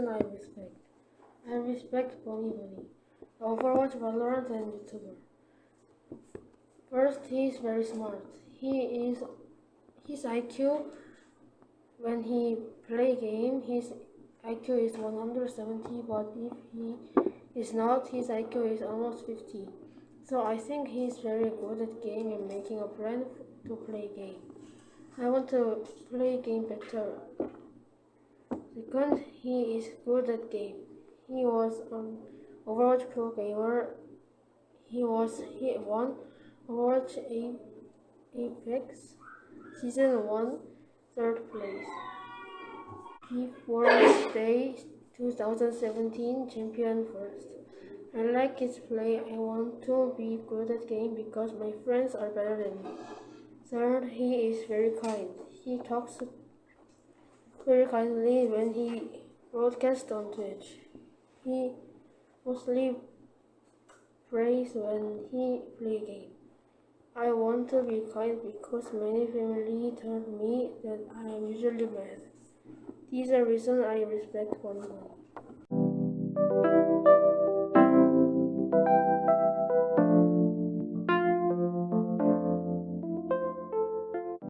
reason I respect. I respect Bunny, the Overwatch, Valorant, and YouTuber. First, he is very smart. His IQ, when he play game, his IQ is 170, but if he is not, his IQ is almost 50. So I think he is very good at game and making a plan to play game. I want to play game better. Second, he is good at game. He was an Overwatch pro gamer. He won Overwatch Apex Season 1 3rd place. He was Day 2017 champion first. I like his play. I want to be good at game because my friends are better than me. Third, he is very kind. He talks very kindly when he broadcasts on Twitch. He mostly prays when he plays game. I want to be kind because many family tell me that I am usually mad. These are reasons I respect Bunny.